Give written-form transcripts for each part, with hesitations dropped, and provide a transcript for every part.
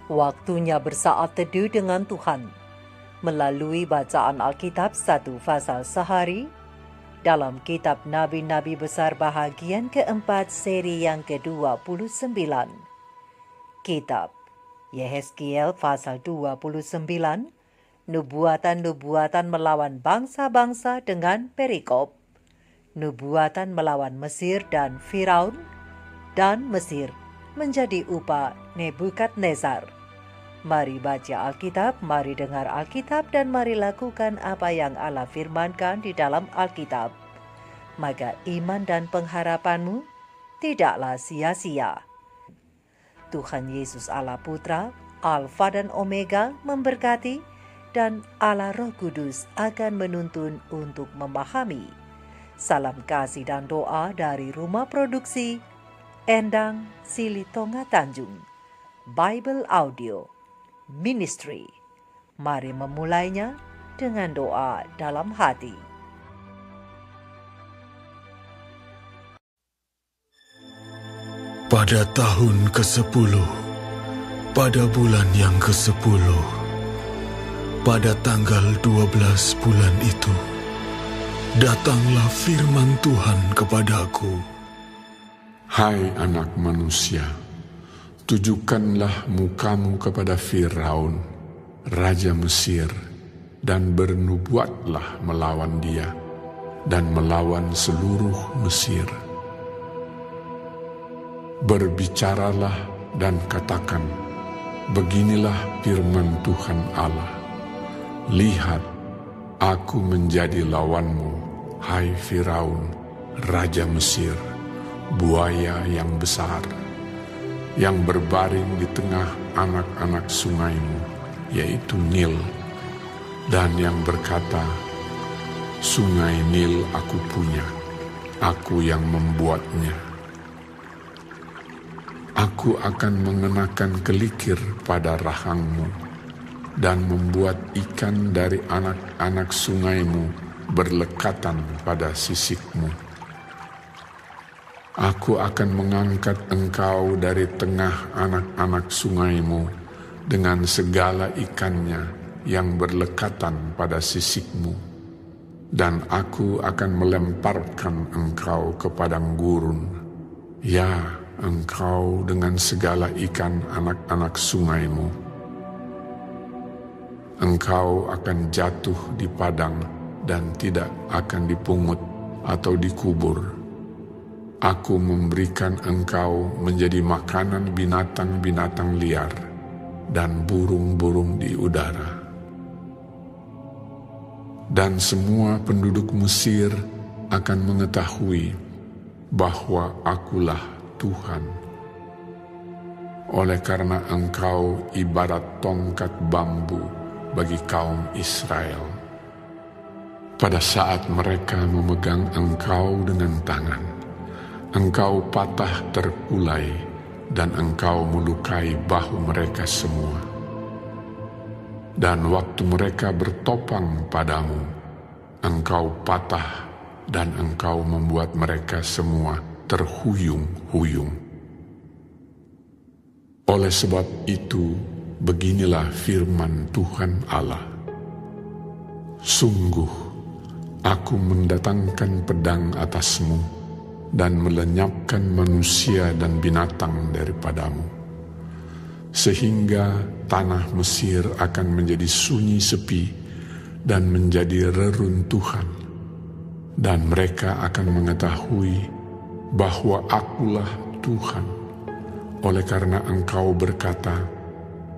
Waktunya bersaat teduh dengan Tuhan melalui bacaan Alkitab satu pasal sehari dalam kitab Nabi-Nabi Besar bahagian keempat seri yang ke-29. Kitab Yehezkiel pasal 29, nubuatan-nubuatan melawan bangsa-bangsa dengan perikop, nubuatan melawan Mesir dan Firaun, dan Mesir menjadi upah Nebukadnezar. Mari baca Alkitab, mari dengar Alkitab, dan mari lakukan apa yang Allah firmankan di dalam Alkitab. Maka iman dan pengharapanmu tidaklah sia-sia. Tuhan Yesus Allah Putra, Alfa dan Omega memberkati, dan Allah Roh Kudus akan menuntun untuk memahami. Salam kasih dan doa dari Rumah Produksi Endang Silitonga Tanjung Bible Audio Ministry. Mari memulainya dengan doa dalam hati. Pada tahun ke-10, pada bulan yang ke-10, pada tanggal 12 bulan itu, datanglah firman Tuhan kepadaku. Hai anak manusia, tujukanlah mukamu kepada Firaun, Raja Mesir, dan bernubuatlah melawan dia, dan melawan seluruh Mesir. Berbicaralah dan katakan, beginilah firman Tuhan Allah. Lihat, aku menjadi lawanmu, hai Firaun, Raja Mesir, buaya yang besar, yang berbaring di tengah anak-anak sungaimu, yaitu Nil, dan yang berkata, sungai Nil aku punya, aku yang membuatnya. Aku akan mengenakan kelikir pada rahangmu, dan membuat ikan dari anak-anak sungaimu berlekatan pada sisikmu. Aku akan mengangkat engkau dari tengah anak-anak sungaimu dengan segala ikannya yang berlekatan pada sisikmu, dan aku akan melemparkan engkau ke padang gurun. Ya, engkau dengan segala ikan anak-anak sungaimu. Engkau akan jatuh di padang dan tidak akan dipungut atau dikubur. Aku memberikan engkau menjadi makanan binatang-binatang liar dan burung-burung di udara. Dan semua penduduk Mesir akan mengetahui bahwa akulah Tuhan. Oleh karena engkau ibarat tongkat bambu bagi kaum Israel. Pada saat mereka memegang engkau dengan tangan, engkau patah terkulai dan engkau melukai bahu mereka semua. Dan waktu mereka bertopang padamu, engkau patah dan engkau membuat mereka semua terhuyung-huyung. Oleh sebab itu, beginilah firman Tuhan Allah. Sungguh, aku mendatangkan pedang atasmu dan melenyapkan manusia dan binatang daripadamu, sehingga tanah Mesir akan menjadi sunyi sepi dan menjadi reruntuhan, dan mereka akan mengetahui bahwa akulah Tuhan, oleh karena engkau berkata,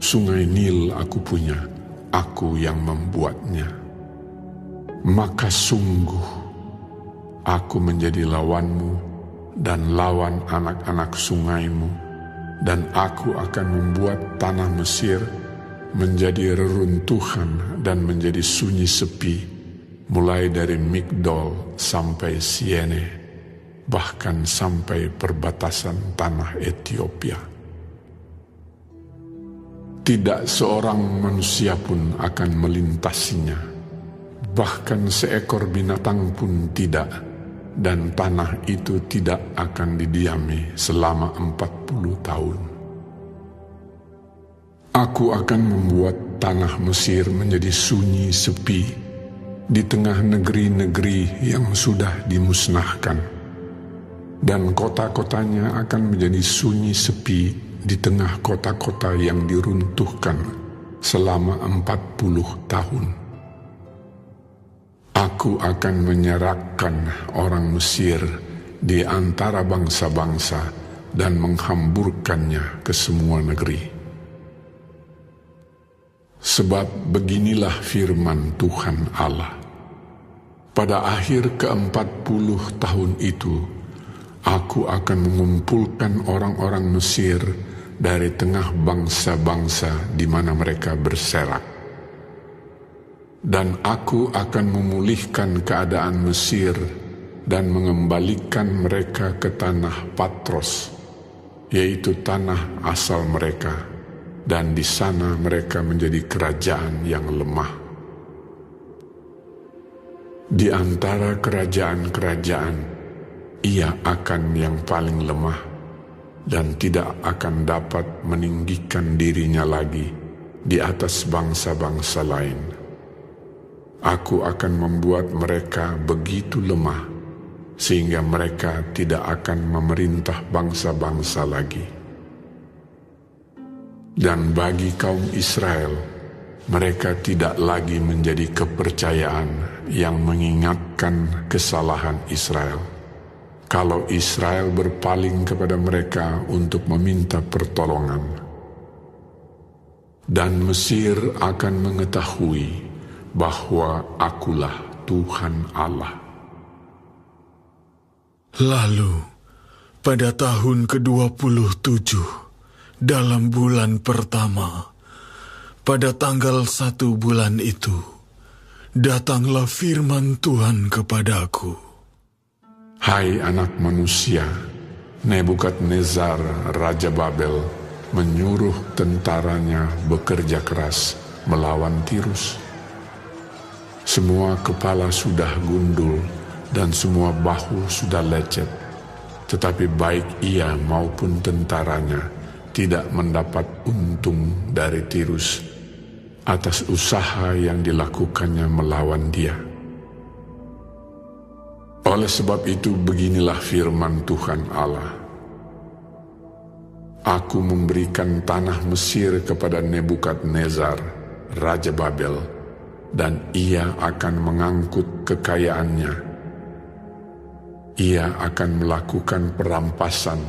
sungai Nil aku punya, aku yang membuatnya. Maka sungguh, aku menjadi lawanmu dan lawan anak-anak sungaimu, dan aku akan membuat tanah Mesir menjadi reruntuhan dan menjadi sunyi sepi, mulai dari Migdol sampai Siene, bahkan sampai perbatasan tanah Ethiopia. Tidak seorang manusia pun akan melintasinya, bahkan seekor binatang pun tidak, dan tanah itu tidak akan didiami selama 40 tahun. Aku akan membuat tanah Mesir menjadi sunyi sepi di tengah negeri-negeri yang sudah dimusnahkan, dan kota-kotanya akan menjadi sunyi sepi di tengah kota-kota yang diruntuhkan selama 40 tahun. Aku akan menyerahkan orang Mesir di antara bangsa-bangsa dan menghamburkannya ke semua negeri. Sebab beginilah firman Tuhan Allah. Pada akhir ke-40 tahun itu, aku akan mengumpulkan orang-orang Mesir dari tengah bangsa-bangsa di mana mereka berserak. Dan aku akan memulihkan keadaan Mesir dan mengembalikan mereka ke tanah Patros, yaitu tanah asal mereka, dan di sana mereka menjadi kerajaan yang lemah. Di antara kerajaan-kerajaan, ia akan yang paling lemah dan tidak akan dapat meninggikan dirinya lagi di atas bangsa-bangsa lain. Aku akan membuat mereka begitu lemah sehingga mereka tidak akan memerintah bangsa-bangsa lagi. Dan bagi kaum Israel, mereka tidak lagi menjadi kepercayaan yang mengingatkan kesalahan Israel. Kalau Israel berpaling kepada mereka untuk meminta pertolongan. Dan Mesir akan mengetahui bahwa akulah Tuhan Allah. Lalu, pada tahun ke-27, dalam bulan pertama, pada tanggal 1 bulan itu, datanglah firman Tuhan kepadaku. Hai anak manusia, Nebukadnezar Raja Babel menyuruh tentaranya bekerja keras melawan Tirus. Semua kepala sudah gundul dan semua bahu sudah lecet, tetapi baik ia maupun tentaranya tidak mendapat untung dari Tirus atas usaha yang dilakukannya melawan dia. Oleh sebab itu beginilah firman Tuhan Allah. Aku memberikan tanah Mesir kepada Nebukadnezar, Raja Babel, dan ia akan mengangkut kekayaannya. Ia akan melakukan perampasan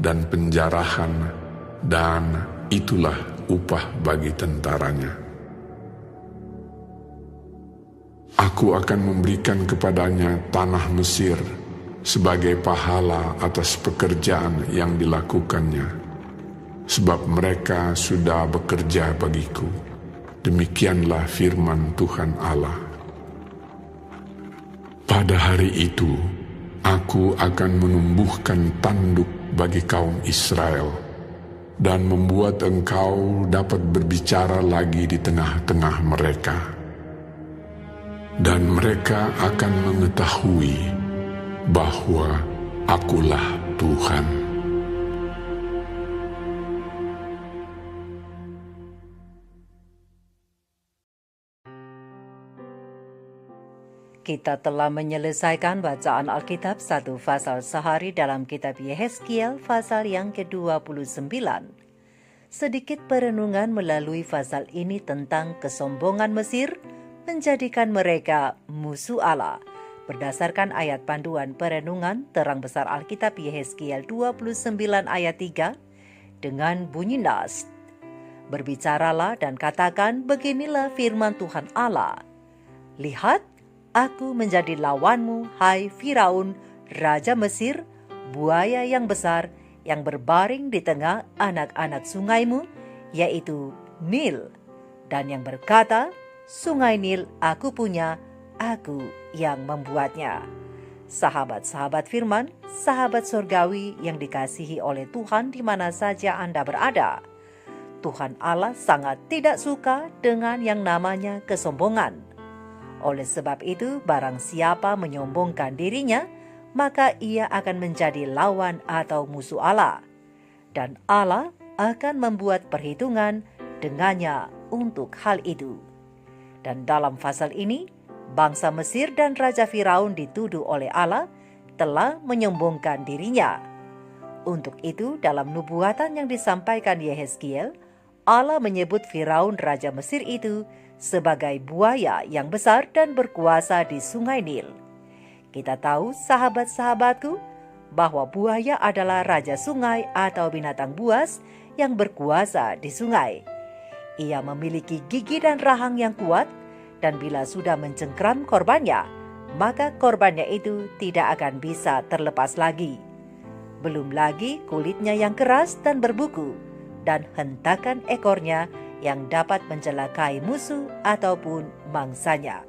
dan penjarahan, dan itulah upah bagi tentaranya. Aku akan memberikan kepadanya tanah Mesir sebagai pahala atas pekerjaan yang dilakukannya, sebab mereka sudah bekerja bagiku. Demikianlah firman Tuhan Allah. Pada hari itu, aku akan menumbuhkan tanduk bagi kaum Israel dan membuat engkau dapat berbicara lagi di tengah-tengah mereka. Dan mereka akan mengetahui bahwa akulah Tuhan. Kita telah menyelesaikan bacaan Alkitab satu fasal sehari dalam kitab Yehezkiel fasal yang ke-29. Sedikit perenungan melalui fasal ini tentang kesombongan Mesir menjadikan mereka musuh Allah. Berdasarkan ayat panduan perenungan terang besar Alkitab Yehezkiel 29 ayat 3 dengan bunyi nas. Berbicaralah dan katakan, beginilah firman Tuhan Allah. Lihat, aku menjadi lawanmu, hai Firaun, Raja Mesir, buaya yang besar yang berbaring di tengah anak-anak sungaimu, yaitu Nil, dan yang berkata, Sungai Nil aku punya, aku yang membuatnya. Sahabat-sahabat firman, sahabat surgawi yang dikasihi oleh Tuhan di mana saja Anda berada. Tuhan Allah sangat tidak suka dengan yang namanya kesombongan. Oleh sebab itu, barang siapa menyombongkan dirinya, maka ia akan menjadi lawan atau musuh Allah. Dan Allah akan membuat perhitungan dengannya untuk hal itu. Dan dalam pasal ini, bangsa Mesir dan Raja Firaun dituduh oleh Allah telah menyombongkan dirinya. Untuk itu, dalam nubuatan yang disampaikan Yehezkiel, Allah menyebut Firaun Raja Mesir itu sebagai buaya yang besar dan berkuasa di Sungai Nil. Kita tahu, sahabat-sahabatku, bahwa buaya adalah raja sungai atau binatang buas yang berkuasa di sungai. Ia memiliki gigi dan rahang yang kuat, dan bila sudah mencengkram korbannya, maka korbannya itu tidak akan bisa terlepas lagi. Belum lagi kulitnya yang keras dan berbuku, dan hentakan ekornya yang dapat mencelakai musuh ataupun mangsanya.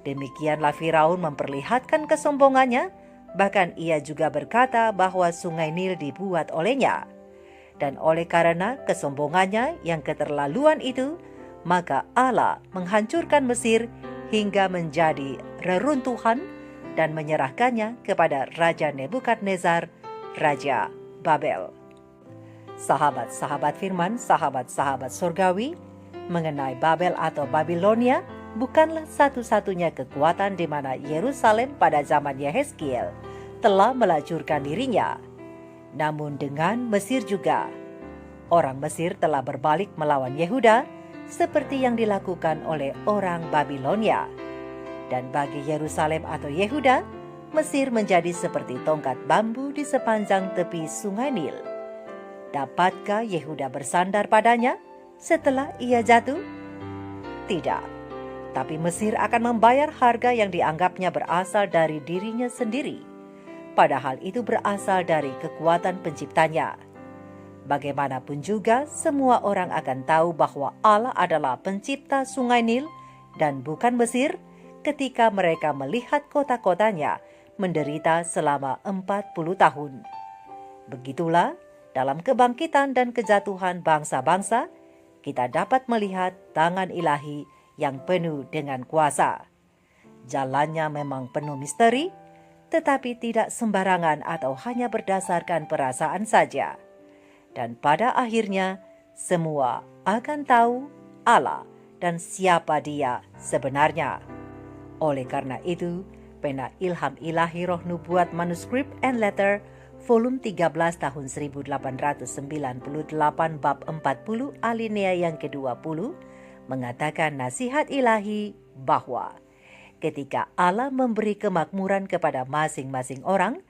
Demikianlah Firaun memperlihatkan kesombongannya, bahkan ia juga berkata bahwa Sungai Nil dibuat olehnya. Dan oleh karena kesombongannya yang keterlaluan itu, maka Allah menghancurkan Mesir hingga menjadi reruntuhan dan menyerahkannya kepada Raja Nebukadnezar, Raja Babel. Sahabat-sahabat firman, sahabat-sahabat surgawi, mengenai Babel atau Babilonia bukanlah satu-satunya kekuatan di mana Yerusalem pada zaman Yehezkiel telah melacurkan dirinya. Namun dengan Mesir juga. Orang Mesir telah berbalik melawan Yehuda seperti yang dilakukan oleh orang Babilonia. Dan bagi Yerusalem atau Yehuda, Mesir menjadi seperti tongkat bambu di sepanjang tepi Sungai Nil. Dapatkah Yehuda bersandar padanya setelah ia jatuh? Tidak. Tapi Mesir akan membayar harga yang dianggapnya berasal dari dirinya sendiri. Padahal itu berasal dari kekuatan penciptanya. Bagaimanapun juga, semua orang akan tahu bahwa Allah adalah pencipta Sungai Nil dan bukan Mesir ketika mereka melihat kota-kotanya menderita selama 40 tahun. Begitulah, dalam kebangkitan dan kejatuhan bangsa-bangsa, kita dapat melihat tangan ilahi yang penuh dengan kuasa. Jalannya memang penuh misteri, tetapi tidak sembarangan atau hanya berdasarkan perasaan saja. Dan pada akhirnya, semua akan tahu Allah dan siapa Dia sebenarnya. Oleh karena itu, pena ilham ilahi roh nubuat manuskrip and letter volume 13 tahun 1898 bab 40 alinea yang ke-20 mengatakan nasihat ilahi bahwa ketika Allah memberi kemakmuran kepada masing-masing orang,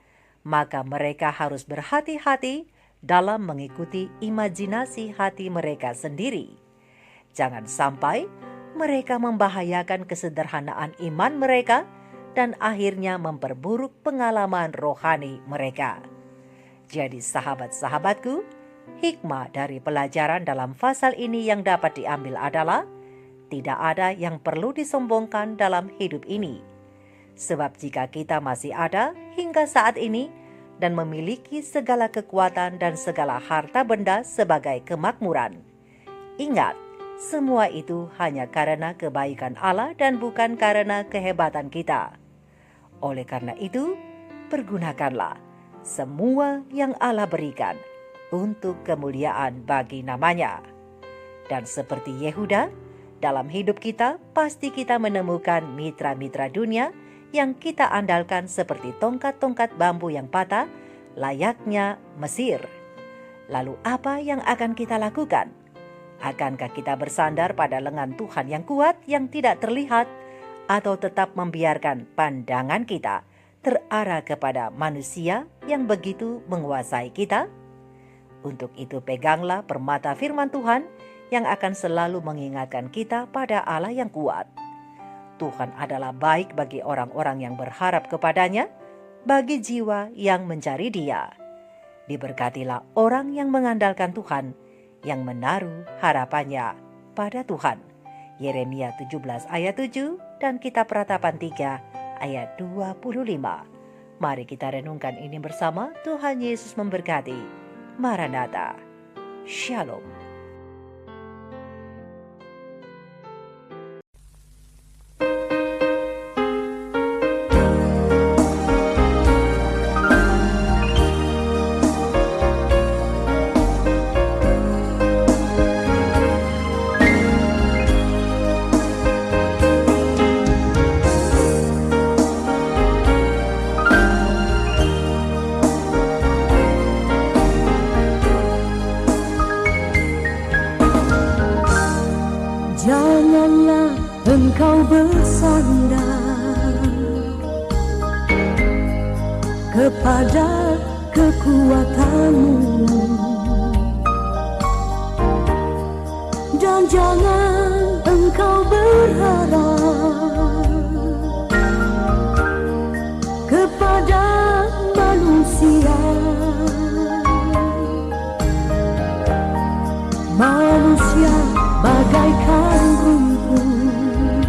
maka mereka harus berhati-hati dalam mengikuti imajinasi hati mereka sendiri. Jangan sampai mereka membahayakan kesederhanaan iman mereka dan akhirnya memperburuk pengalaman rohani mereka. Jadi sahabat-sahabatku, hikmah dari pelajaran dalam pasal ini yang dapat diambil adalah tidak ada yang perlu disombongkan dalam hidup ini. Sebab jika kita masih ada hingga saat ini dan memiliki segala kekuatan dan segala harta benda sebagai kemakmuran, ingat, semua itu hanya karena kebaikan Allah dan bukan karena kehebatan kita. Oleh karena itu, pergunakanlah semua yang Allah berikan untuk kemuliaan bagi namanya. Dan seperti Yehuda, dalam hidup kita pasti kita menemukan mitra-mitra dunia yang kita andalkan seperti tongkat-tongkat bambu yang patah, layaknya Mesir. Lalu apa yang akan kita lakukan? Akankah kita bersandar pada lengan Tuhan yang kuat yang tidak terlihat, atau tetap membiarkan pandangan kita terarah kepada manusia yang begitu menguasai kita? Untuk itu peganglah permata firman Tuhan yang akan selalu mengingatkan kita pada Allah yang kuat. Tuhan adalah baik bagi orang-orang yang berharap kepadanya, bagi jiwa yang mencari Dia. Diberkatilah orang yang mengandalkan Tuhan, yang menaruh harapannya pada Tuhan. Yeremia 17 ayat 7 dan Kitab Ratapan 3 ayat 25. Mari kita renungkan ini bersama. Tuhan Yesus memberkati. Maranatha. Shalom. kepada kekuatanmu, dan jangan engkau berharap kepada manusia. Manusia bagaikan rumput,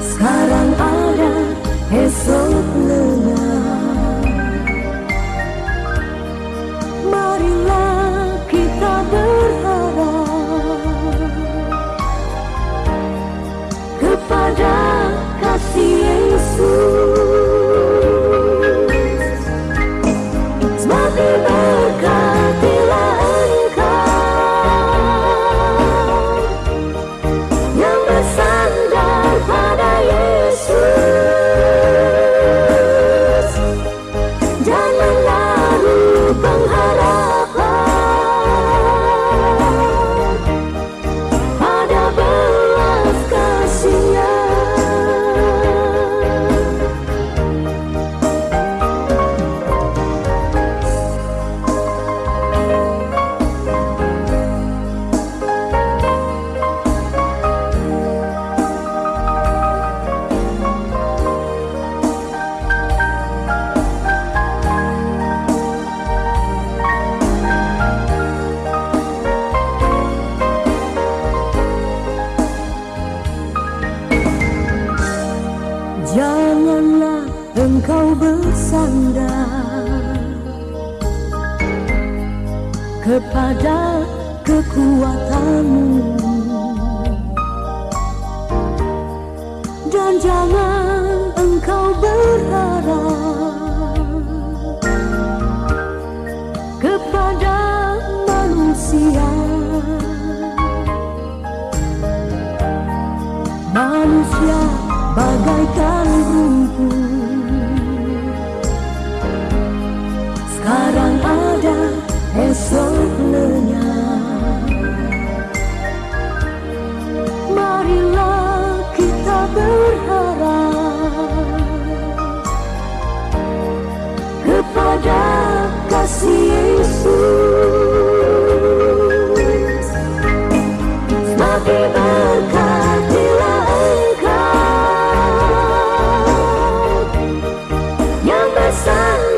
sekarang ada, esok lenyap. Marilah kita berharap kepada kasih Yesus. Semakin berkatilah engkau yang bersandar pada Yesus. Jangan naruh pengharapan pada belas kasih-Nya. Janganlah engkau bersandar kepada kekuatanmu, dan jangan engkau berharap kepada manusia. Manusia bagaikan rumput, sekarang ada, esok lenyap. Marilah kita berharap kepada kasih Yesus. Semakin berkatilah engkau yang bersandar